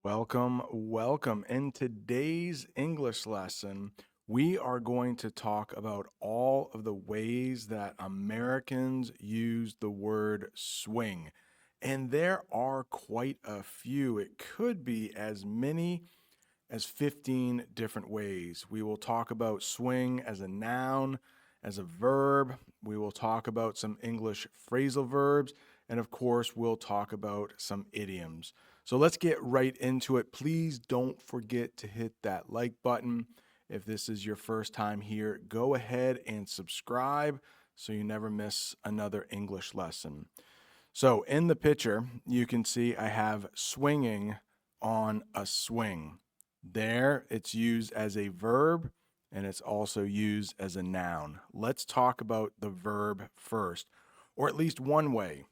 Welcome, welcome. In today's English lesson, we are going to talk about all of the ways that Americans use the word swing. And there are quite a few. It could be as many as 15 different ways. We will talk about swing as a noun, as a verb. We will talk about some English phrasal verbs. And of course, we'll talk about some idioms. So let's get right into it. Please don't forget to hit that like button. If this is your first time here, go ahead and subscribe so you never miss another English lesson. So in the picture, you can see I have swinging on a swing. There, it's used as a verb and it's also used as a noun. Let's talk about the verb first, or at least one way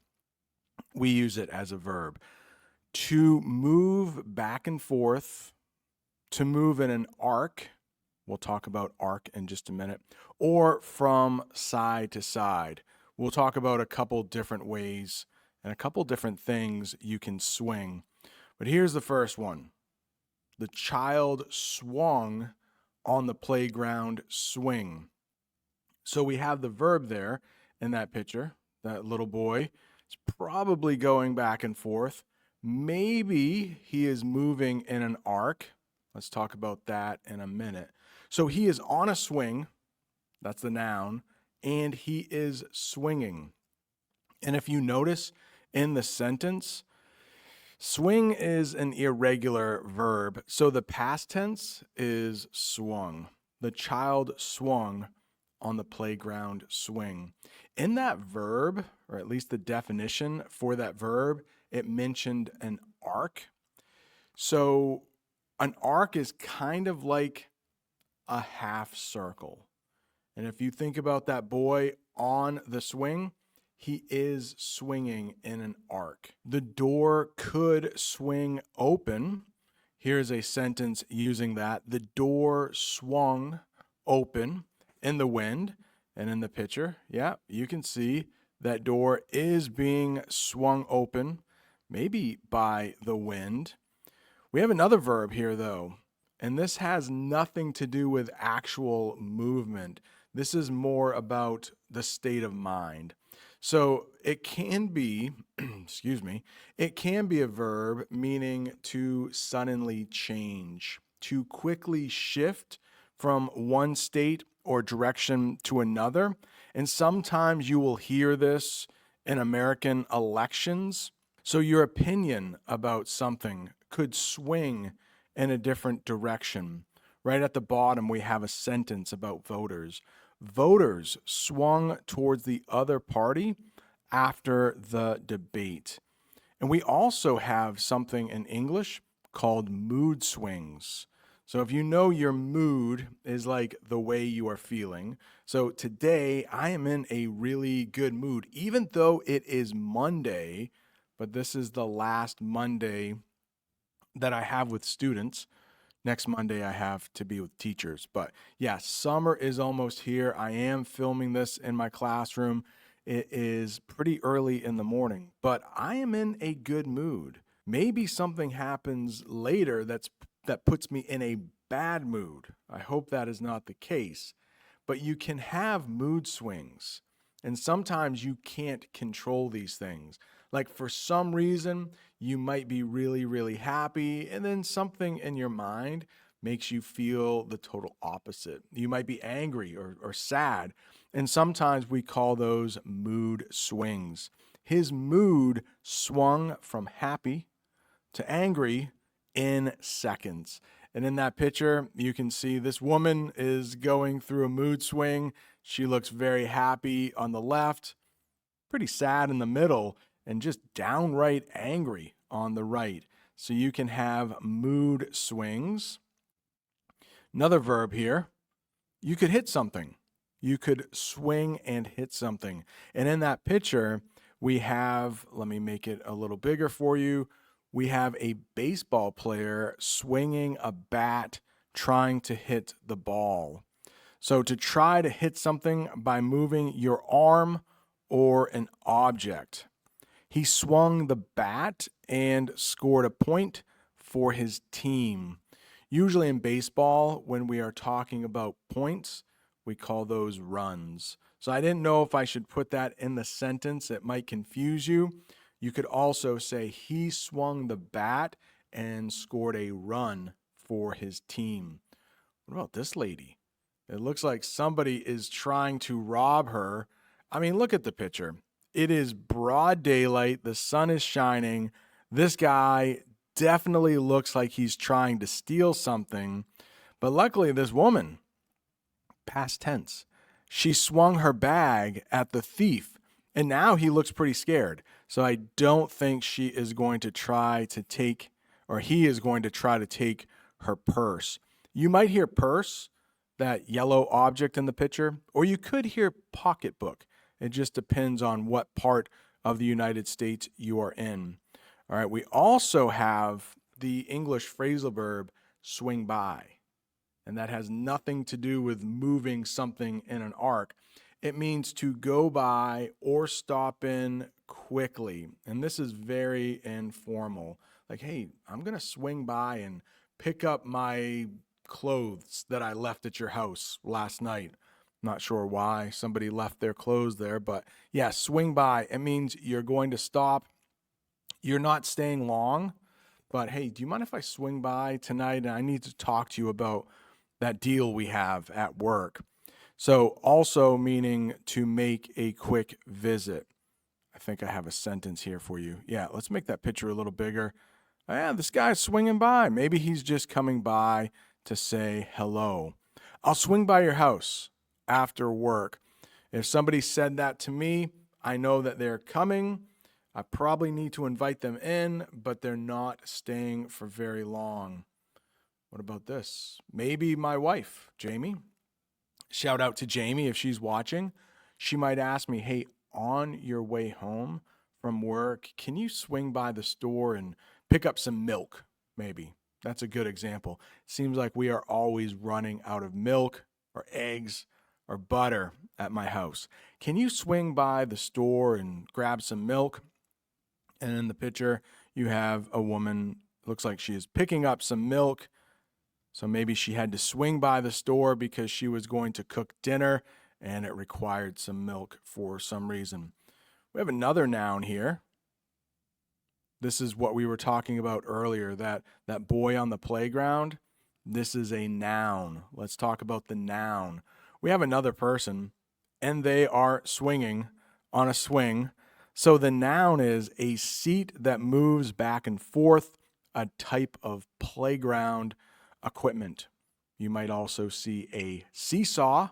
we use it as a verb. To move back and forth, to move in an arc, we'll talk about arc in just a minute, or from side to side. We'll talk about a couple different ways and a couple different things you can swing. But here's the first one. The child swung on the playground swing. So we have the verb there in that picture. That little boy is probably going back and forth. Maybe he is moving in an arc. Let's talk about that in a minute. So he is on a swing. That's the noun. And he is swinging. And if you notice in the sentence, swing is an irregular verb. So the past tense is swung. The child swung on the playground swing. In that verb, or at least the definition for that verb, it mentioned an arc. So an arc is kind of like a half circle. And if you think about that boy on the swing, he is swinging in an arc. The door could swing open. Here's a sentence using that. The door swung open in the wind. And in the picture, yeah, you can see that door is being swung open, maybe by the wind. We have another verb here, though, and this has nothing to do with actual movement. This is more about the state of mind. So it can be, excuse me, it can be a verb meaning to suddenly change, to quickly shift from one state or direction to another. And sometimes you will hear this in American elections. So your opinion about something could swing in a different direction. Right at the bottom, we have a sentence about voters. Voters swung towards the other party after the debate. And we also have something in English called mood swings. So if you know your mood is like the way you are feeling. So today I am in a really good mood, even though it is Monday, but this is the last Monday that I have with students. Next Monday, I have to be with teachers. But yeah, summer is almost here. I am filming this in my classroom. It is pretty early in the morning, but I am in a good mood. Maybe something happens later that puts me in a bad mood. I hope that is not the case. But you can have mood swings, and sometimes you can't control these things. Like for some reason, you might be really, really happy, and then something in your mind makes you feel the total opposite. You might be angry or sad, and sometimes we call those mood swings. His mood swung from happy to angry in seconds. And in that picture, you can see this woman is going through a mood swing. She looks very happy on the left, pretty sad in the middle, and just downright angry on the right. So you can have mood swings. Another verb here, you could hit something. You could swing and hit something. And in that picture, we have, let me make it a little bigger for you. We have a baseball player swinging a bat, trying to hit the ball. So to try to hit something by moving your arm or an object. He swung the bat and scored a point for his team. Usually in baseball, when we are talking about points, we call those runs. So I didn't know if I should put that in the sentence. It might confuse you. You could also say he swung the bat and scored a run for his team. What about this lady? It looks like somebody is trying to rob her. I mean, look at the picture. It is broad daylight. The sun is shining. This guy definitely looks like he's trying to steal something. But luckily, this woman, past tense, she swung her bag at the thief. And now he looks pretty scared. So I don't think she is going to try to take, or he is going to try to take her purse. You might hear purse, that yellow object in the picture, or you could hear pocketbook. It just depends on what part of the United States you are in. All right, we also have the English phrasal verb swing by, and that has nothing to do with moving something in an arc. It means to go by or stop in quickly, and this is very informal. Like, hey, I'm going to swing by and pick up my clothes that I left at your house last night. Not sure why somebody left their clothes there, but yeah, swing by. It means you're going to stop. You're not staying long, but hey, do you mind if I swing by tonight? And I need to talk to you about that deal we have at work. So also meaning to make a quick visit. I think I have a sentence here for you. Yeah, let's make that picture a little bigger. Yeah, this guy's swinging by. Maybe he's just coming by to say hello. I'll swing by your house after work. If somebody said that to me, I know that they're coming. I probably need to invite them in, but they're not staying for very long. What about this? Maybe my wife, Jamie. Shout out to Jamie if she's watching. She might ask me, hey, on your way home from work, can you swing by the store and pick up some milk, maybe? That's a good example. Seems like we are always running out of milk or eggs or butter at my house. Can you swing by the store and grab some milk? And in the picture, you have a woman, looks like she is picking up some milk. So maybe she had to swing by the store because she was going to cook dinner and it required some milk for some reason. We have another noun here. This is what we were talking about earlier, that boy on the playground. This is a noun. Let's talk about the noun. We have another person, and they are swinging on a swing. So the noun is a seat that moves back and forth, a type of playground equipment. You might also see a seesaw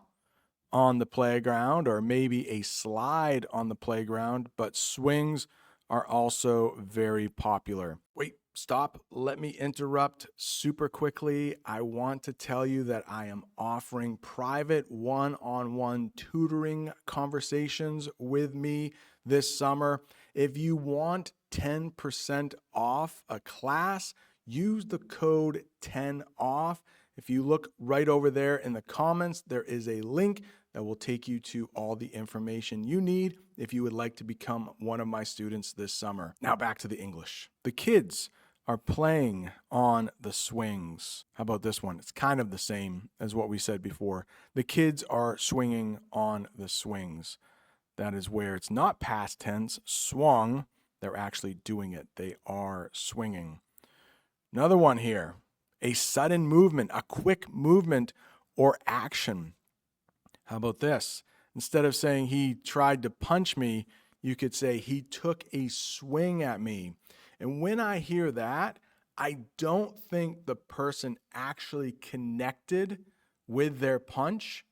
on the playground, or maybe a slide on the playground, but swings are also very popular. Wait, stop. Let me interrupt super quickly. I want to tell you that I am offering private one-on-one tutoring conversations with me this summer. If you want 10% off a class, use the code 10OFF. If you look right over there in the comments, there is a link that will take you to all the information you need if you would like to become one of my students this summer. Now back to the English. The kids are playing on the swings. How about this one? It's kind of the same as what we said before. The kids are swinging on the swings. That is where it's not past tense, swung. They're actually doing it. They are swinging. Another one here. A sudden movement, a quick movement or action. How about this? Instead of saying he tried to punch me, you could say he took a swing at me. And when I hear that, I don't think the person actually connected with their punch.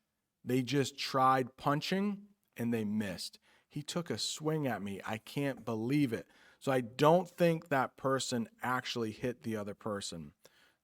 They just tried punching and they missed. He took a swing at me. I can't believe it. So I don't think that person actually hit the other person.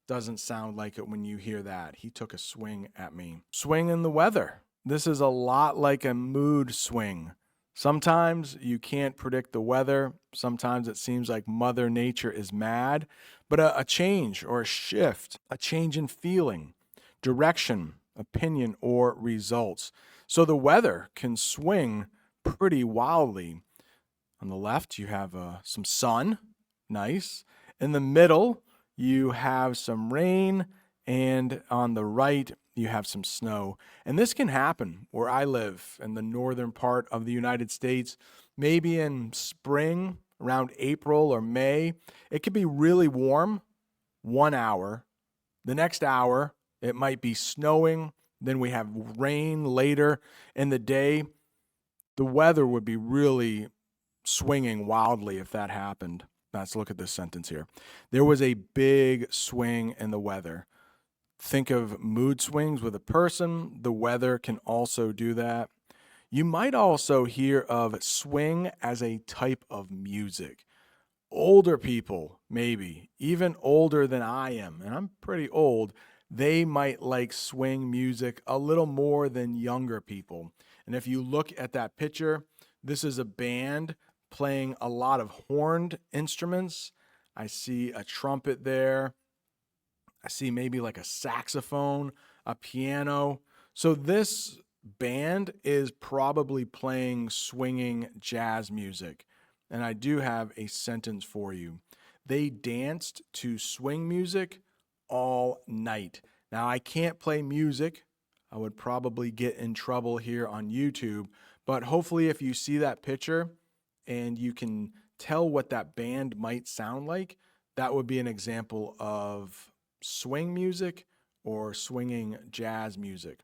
Doesn't sound like it when you hear that. He took a swing at me. Swing in the weather. This is a lot like a mood swing. Sometimes you can't predict the weather. Sometimes it seems like Mother Nature is mad. But a change or a shift, a change in feeling, direction, opinion, or results. So the weather can swing pretty wildly. On the left, you have some sun. Nice. In the middle, you have some rain, and on the right, you have some snow. And this can happen where I live in the northern part of the United States, maybe in spring, around April or May. It could be really warm 1 hour. The next hour, it might be snowing. Then we have rain later in the day. The weather would be really swinging wildly if that happened. Let's look at this sentence here. There was a big swing in the weather. Think of mood swings with a person. The weather can also do that. You might also hear of swing as a type of music. Older people, maybe, even older than I am, and I'm pretty old, they might like swing music a little more than younger people. And if you look at that picture, this is a band playing a lot of horned instruments. I see a trumpet there. I see maybe like a saxophone, a piano. So this band is probably playing swinging jazz music. And I do have a sentence for you. They danced to swing music all night. Now, I can't play music. I would probably get in trouble here on YouTube. But hopefully, if you see that picture and you can tell what that band might sound like, that would be an example of swing music or swinging jazz music.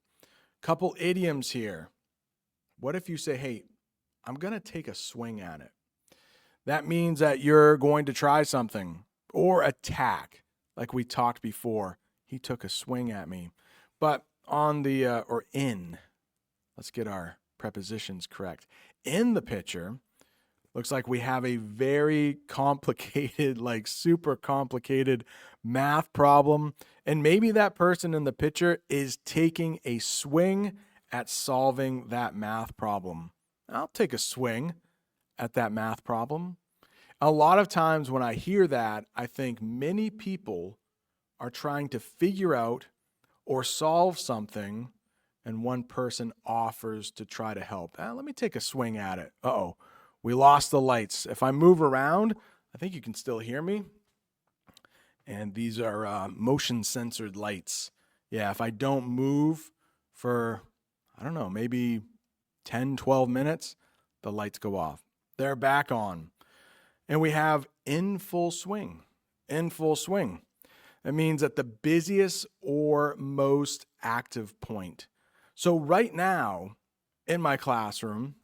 Couple idioms here. What if you say, hey, I'm going to take a swing at it? That means that you're going to try something or attack, like we talked before. He took a swing at me. But on the, or in, let's get our prepositions correct. In the picture, looks like we have a very complicated, like super complicated math problem. And maybe that person in the picture is taking a swing at solving that math problem. I'll take a swing at that math problem. A lot of times when I hear that, I think many people are trying to figure out or solve something, and one person offers to try to help. Let me take a swing at it. Uh-oh, we lost the lights. If I move around, I think you can still hear me. And these are motion censored lights. Yeah, if I don't move for, I don't know, maybe 10, 12 minutes, the lights go off. They're back on. And we have in full swing. In full swing. That means at the busiest or most active point. So right now in my classroom,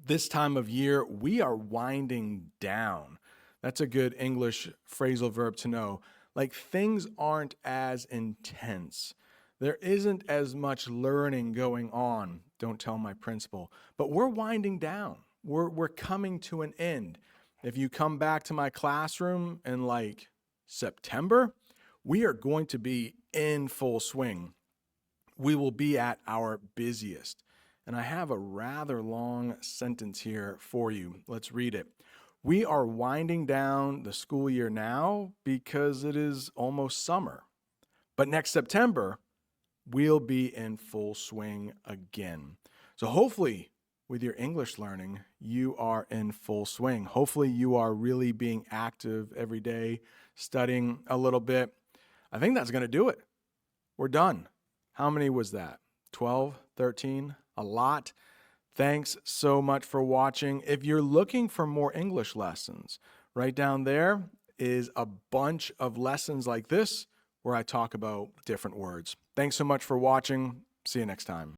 this time of year, we are winding down. That's a good English phrasal verb to know. Like things aren't as intense. There isn't as much learning going on. Don't tell my principal. But we're winding down. We're coming to an end. If you come back to my classroom in like September, we are going to be in full swing. We will be at our busiest. And I have a rather long sentence here for you. Let's read it. We are winding down the school year now because it is almost summer. But next September, we'll be in full swing again. So hopefully, with your English learning, you are in full swing. Hopefully, you are really being active every day, studying a little bit. I think that's going to do it. We're done. How many was that? 12, 13? A lot. Thanks so much for watching. If you're looking for more English lessons, right down there is a bunch of lessons like this where I talk about different words. Thanks so much for watching. See you next time.